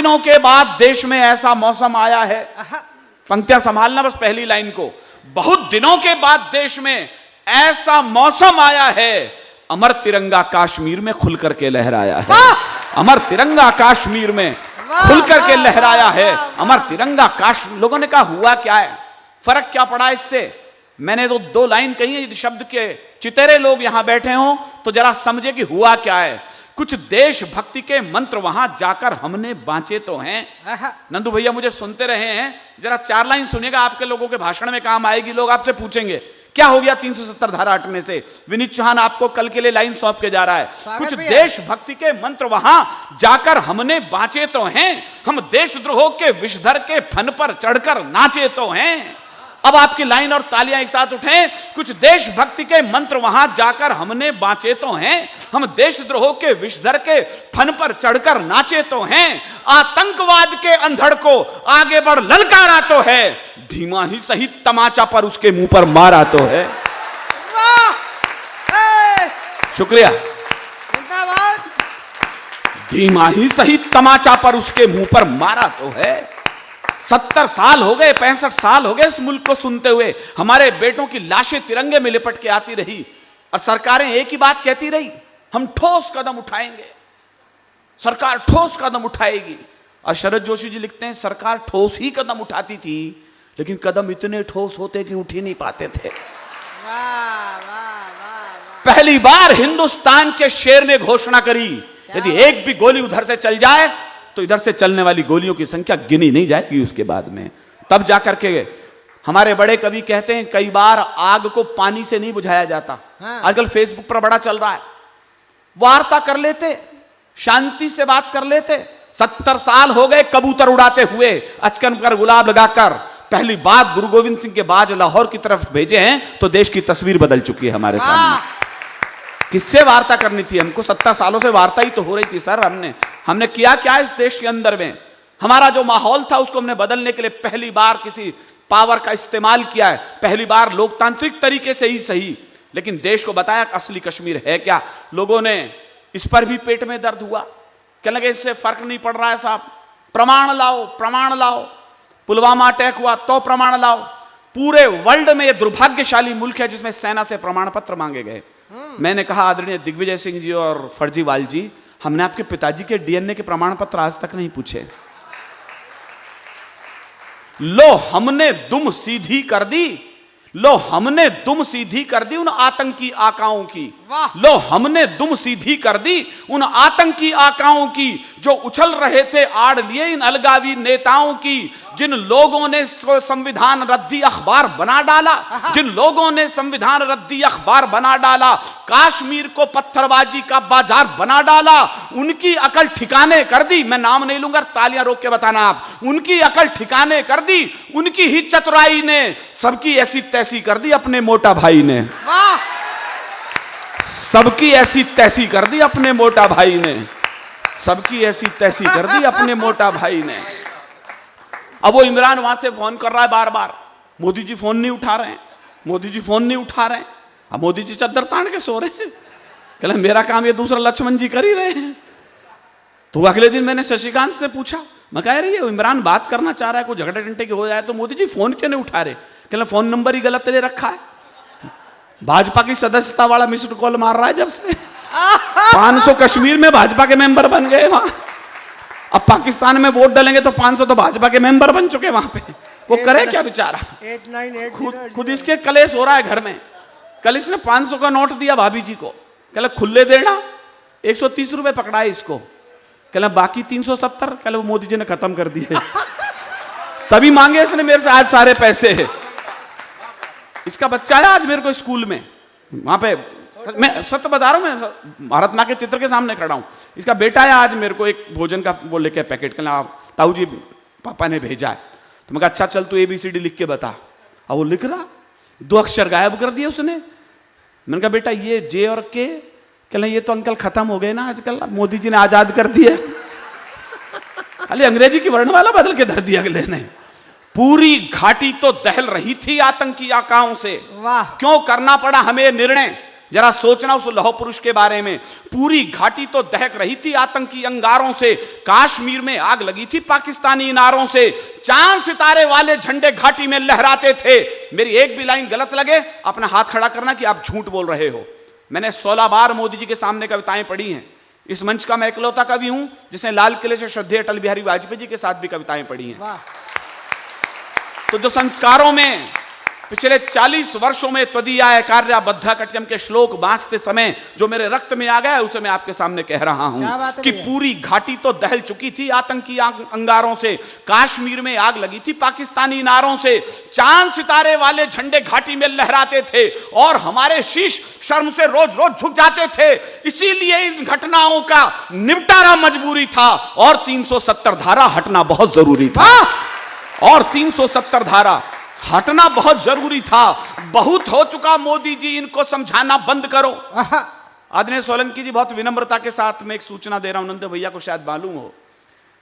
दिनों के बाद देश में ऐसा मौसम आया है, पंक्तियां संभालना बस पहली लाइन को, बहुत दिनों के बाद देश में ऐसा मौसम आया है, अमर तिरंगा कश्मीर में खुल करके लहराया है। अमर तिरंगा कश्मीर में खुल करके लहराया है, अमर तिरंगा कश्मीर। लोगों ने कहा हुआ क्या है, फर्क क्या पड़ा इससे? मैंने तो दो लाइन कही है, यदि शब्द के चितेरे लोग यहां बैठे हों तो जरा समझे कि हुआ क्या है। कुछ देशभक्ति के मंत्र वहां जाकर हमने बांचे तो हैं। नंदू भैया मुझे सुनते रहे हैं, जरा 4 लाइन सुनिएगा, आपके लोगों के भाषण में काम आएगी। लोग आपसे पूछेंगे क्या हो गया 370 धारा हटने से। विनीत चौहान आपको कल के लिए लाइन सौंप के जा रहा है। कुछ देशभक्ति के मंत्र वहां जाकर हमने बांचे तो हैं, हम देशद्रोह के विषधर के फन पर चढ़कर नाचे तो हैं। अब आपकी लाइन और तालियां एक साथ उठें। कुछ देशभक्ति के मंत्र वहां जाकर हमने बांचे तो हैं, हम देशद्रोह के विषधर के फन पर चढ़कर नाचे तो हैं। आतंकवाद के अंधड़ को आगे बढ़ ललकारा तो है, धीमा ही सही तमाचा पर उसके मुंह पर मारा तो है। शुक्रिया। धीमा ही सही तमाचा पर उसके मुंह पर मारा तो है। 70 साल हो गए, 65 साल हो गए इस मुल्क को सुनते हुए। हमारे बेटों की लाशें तिरंगे में लिपट के आती रही और सरकारें एक ही बात कहती रही, हम ठोस कदम उठाएंगे, सरकार ठोस कदम उठाएगी। और शरद जोशी जी लिखते हैं सरकार ठोस ही कदम उठाती थी, लेकिन कदम इतने ठोस होते कि उठ ही नहीं पाते थे। पहली बार हिंदुस्तान के शेर ने घोषणा करी, यदि एक भी गोली उधर से चल जाए तो इधर से चलने वाली गोलियों की संख्या गिनी नहीं जाएगी उसके बाद में। तब जाकर के हमारे बड़े कवि कहते हैं कई बार आग को पानी से नहीं बुझाया जाता। आजकल फेसबुक पर बड़ा चल रहा है, वार्ता कर लेते, शांति से बात कर लेते। 70 साल हो गए कबूतर उड़ाते हुए, अचकन पर गुलाब लगाकर। पहली बात गुरु गोविंद सिंह के बाज लाहौर की तरफ भेजे हैं तो देश की तस्वीर बदल चुकी है हमारे सामने। किससे वार्ता करनी थी हमको? 70 सालों से वार्ता ही तो हो रही थी सर। हमने किया क्या इस देश के अंदर में? हमारा जो माहौल था उसको हमने बदलने के लिए पहली बार किसी पावर का इस्तेमाल किया है, पहली बार लोकतांत्रिक तरीके से ही सही, लेकिन देश को बताया कि असली कश्मीर है क्या। लोगों ने इस पर भी पेट में दर्द हुआ, कहने लगे इससे फर्क नहीं पड़ रहा है साहब, प्रमाण लाओ, प्रमाण लाओ। पुलवामा अटैक हुआ तो प्रमाण लाओ। पूरे वर्ल्ड में यह दुर्भाग्यशाली मुल्क है जिसमें सेना से प्रमाण पत्र मांगे गए। मैंने कहा आदरणीय दिग्विजय सिंह जी और फर्जीवाल जी, हमने आपके पिताजी के डीएनए के प्रमाण पत्र आज तक नहीं पूछे। लो हमने दुम सीधी कर दी, लो हमने दुम सीधी कर दी उन आतंकी आकाओं की, लो हमने दुम सीधी कर दी उन आतंकी आकाओं की जो उछल रहे थे आड़ लिए इन अलगावी नेताओं की। जिन लोगों ने संविधान रद्दी अखबार बना डाला, जिन लोगों ने संविधान रद्दी अखबार बना डाला, कश्मीर को पत्थरबाजी का बाजार बना डाला, उनकी अकल ठिकाने कर दी। मैं नाम नहीं लूंगा, तालियां रोक के बताना आप। उनकी अकल ठिकाने कर दी, उनकी ही चतुराई ने सबकी ऐसी तैसी कर दी अपने मोटा भाई ने। सबकी ऐसी तैसी कर दी अपने मोटा भाई ने, सबकी ऐसी तैसी कर दी अपने मोटा भाई ने। अब वो इमरान वहां से फोन कर रहा है बार बार, मोदी जी फोन नहीं उठा रहे हैं, मोदी जी फोन नहीं उठा रहे हैं। अब मोदी जी चद्दर तान के सो रहे हैं, कहले मेरा काम ये दूसरा लक्ष्मण जी कर ही रहे हैं। तो अगले दिन मैंने शशिकांत से पूछा, मैं कह रही है इमरान बात करना चाह रहा है, कोई झगड़े टंटे की हो जाए तो मोदी जी फोन क्यों नहीं उठा रहे? कहले फोन नंबर ही गलत दे रखा है, भाजपा की सदस्यता वाला मिस्ड कॉल मार रहा है जब से। 500 कश्मीर में भाजपा के मेंबर बन गए वहां। अब पाकिस्तान में वोट डालेंगे तो 500 तो भाजपा के मेंबर बन चुके वहां पे। वो करे क्या बेचारा? खुद इसके कलेश हो रहा है घर में। कल इसने 500 का नोट दिया भाभी जी को, कहले खुले देना, 130 रुपए पकड़ाए इसको, कहले बाकी 370, कहले वो मोदी जी ने खत्म कर दिए। तभी मांगे इसने मेरे से आज सारे पैसे। इसका बच्चा है आज मेरे को स्कूल में, वहां पे मैं सत्य बता रहा हूं, मैं भारत मां के चित्र के सामने खड़ा हूं। इसका बेटा है आज मेरे को एक भोजन का वो लेके पैकेट, कहना ताऊ जी पापा ने भेजा है। तो मैं कहा अच्छा चल तू ABCD लिख के बता। अब वो लिख रहा, 2 अक्षर गायब कर दिए उसने। मैंने कहा बेटा ये J और K, कहना ये तो अंकल खत्म हो गए ना आजकल, मोदी जी ने आजाद कर दिए। खाली अंग्रेजी की वर्णमाला बदल के धर दिया अगले ने। पूरी घाटी तो दहल रही थी आतंकी आकाओं से। क्यों करना पड़ा हमें निर्णय? जरा सोचना उस लौह पुरुष के बारे में। पूरी घाटी तो दहक रही थी आतंकी अंगारों से, कश्मीर में आग लगी थी पाकिस्तानी इनारों से, चांद सितारे वाले झंडे घाटी में लहराते थे। मेरी एक भी लाइन गलत लगे अपना हाथ खड़ा करना कि आप झूठ बोल रहे हो। मैंने 16 बार मोदी जी के सामने कविताएं पढ़ी हैं। इस मंच का मैं इकलौता कवि हूं जिसने लाल किले से श्रद्धेय अटल बिहारी वाजपेयी जी के साथ भी कविताएं पढ़ी हैं। तो जो संस्कारों में पिछले 40 वर्षों में त्वदीयाय कार्या बद्धा कट्यम के श्लोक बांचते समय जो मेरे रक्त में आ गया है, उसे मैं आपके सामने कह रहा हूं कि पूरी घाटी तो दहल चुकी थी आतंकी अंगारों से, कश्मीर में आग लगी थी पाकिस्तानी इनारों से, चांद सितारे वाले झंडे घाटी में लहराते थे और हमारे शीश शर्म से रोज रोज झुक जाते थे। इसीलिए इन घटनाओं का निपटारा मजबूरी था और 370 धारा हटना बहुत जरूरी था। और 370 धारा हटना बहुत जरूरी था। बहुत हो चुका मोदी जी, इनको समझाना बंद करो। आदरणीय सोलंकी जी, बहुत विनम्रता के साथ मैं एक सूचना दे रहा हूं, नंद भैया को शायद मालूम हो।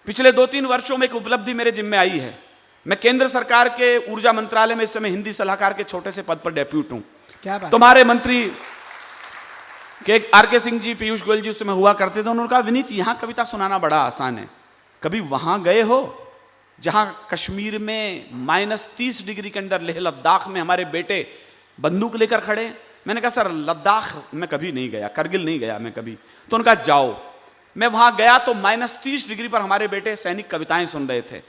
पिछले 2-3 वर्षों में एक उपलब्धि मेरे जिम्मे आई है। मैं केंद्र सरकार के ऊर्जा मंत्रालय में इस समय हिंदी सलाहकार के छोटे से पद पर डेप्यूट हूं। तुम्हारे मंत्री के आर.के. सिंह जी, पीयूष गोयल जी उस समय हुआ करते थे। उन्होंने कहा, विनीत यहां कविता सुनाना बड़ा आसान है, कभी वहां गए हो जहां कश्मीर में -30 डिग्री के अंदर लेह लद्दाख में हमारे बेटे बंदूक लेकर खड़े? मैंने कहा सर लद्दाख मैं कभी नहीं गया, करगिल नहीं गया मैं कभी। तो उन्होंने कहा जाओ। मैं वहां गया तो -30 डिग्री पर हमारे बेटे सैनिक कविताएं सुन रहे थे।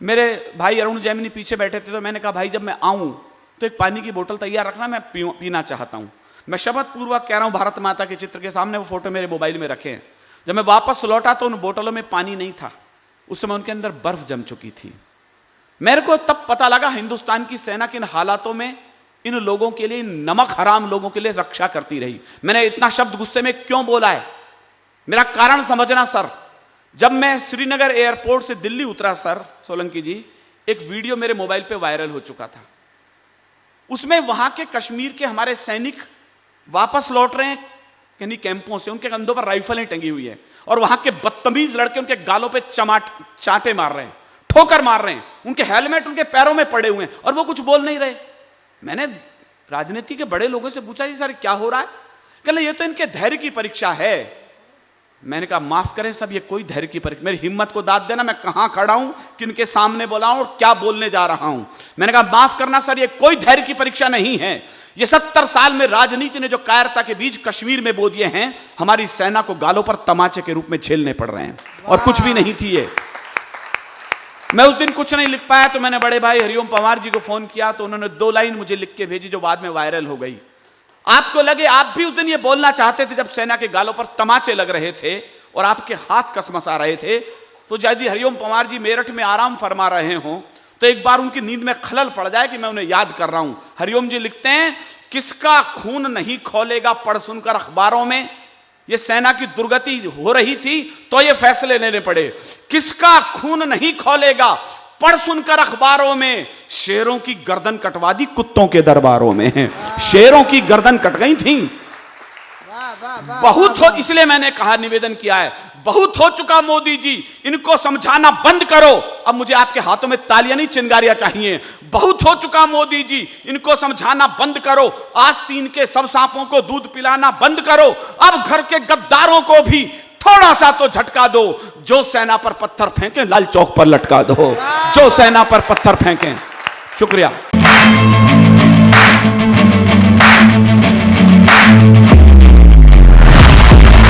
मेरे भाई अरुण जैमिनी पीछे बैठे थे। तो मैंने कहा भाई जब मैं आऊं तो एक पानी की बोतल तैयार रखना, मैं पीना चाहता हूं। मैं शपथ पूर्वक कह रहा हूं, भारत माता के चित्र के सामने, वो फोटो मेरे मोबाइल में रखे हैं। जब मैं वापस लौटा तो उन बोतलों में पानी नहीं था, उस समय उनके अंदर बर्फ जम चुकी थी। मेरे को तब पता लगा हिंदुस्तान की सेना किन हालातों में इन लोगों के लिए, इन नमक हराम लोगों के लिए रक्षा करती रही। मैंने इतना शब्द गुस्से में क्यों बोला है, मेरा कारण समझना सर। जब मैं श्रीनगर एयरपोर्ट से दिल्ली उतरा सर सोलंकी जी, एक वीडियो मेरे मोबाइल पे वायरल हो चुका था। उसमें वहां के कश्मीर के हमारे सैनिक वापस लौट रहे हैं कहीं कैंपों से, उनके कंधों पर राइफलें टंगी हुई है और वहां के बदतमीज लड़के उनके गालों पे चांटे मार रहे हैं, ठोकर मार रहे हैं, उनके हेलमेट उनके पैरों में पड़े हुए हैं और वो कुछ बोल नहीं रहे। मैंने राजनीति के बड़े लोगों से पूछा, जी सर क्या हो रहा है? कहले ये तो इनके धैर्य की परीक्षा है। मैंने कहा माफ करें सब, ये कोई धैर्य की परीक्षा, मेरी हिम्मत को दाद देना, मैं कहां खड़ा हूं, किनके सामने बोला हूं और क्या बोलने जा रहा हूं। मैंने कहा माफ करना सर, ये कोई धैर्य की परीक्षा नहीं है। ये 70 साल में राजनीति ने जो कायरता के बीज कश्मीर में बो दिए हैं, हमारी सेना को गालों पर तमाचे के रूप में झेलने पड़ रहे हैं और कुछ भी नहीं थी ये। मैं उस दिन कुछ नहीं लिख पाया तो मैंने बड़े भाई हरिओम पंवार जी को फोन किया, तो उन्होंने 2 लाइन मुझे लिख के भेजी जो बाद में वायरल हो गई। आपको लगे आप भी उस दिन ये बोलना चाहते थे जब सेना के गालों पर तमाचे लग रहे थे और आपके हाथ कसमसा रहे थे, तो यदि हरिओम पंवार जी मेरठ में आराम फरमा रहे हों तो एक बार उनकी नींद में खलल पड़ जाए कि मैं उन्हें याद कर रहा हूं। हरिओम जी लिखते हैं, किसका खून नहीं खौलेगा पढ़ सुनकर अखबारों में। ये सेना की दुर्गति हो रही थी तो ये फैसले लेने पड़े। किसका खून नहीं खौलेगा पढ़ सुनकर अखबारों में, शेरों की गर्दन कटवा दी कुत्तों के दरबारों में। शेरों की गर्दन कट गई थी। बहुत हो, इसलिए मैंने कहा, निवेदन किया है, बहुत हो चुका मोदी जी, इनको समझाना बंद करो। अब मुझे आपके हाथों में तालियां नहीं चिंगारियां चाहिए। बहुत हो चुका मोदी जी, इनको समझाना बंद करो। आस्तीन के सब सांपों को दूध पिलाना बंद करो। अब घर के गद्दारों को भी थोड़ा सा तो झटका दो। जो सेना पर पत्थर फेंके लाल चौक पर लटका दो। जो सेना पर पत्थर फेंके। शुक्रिया।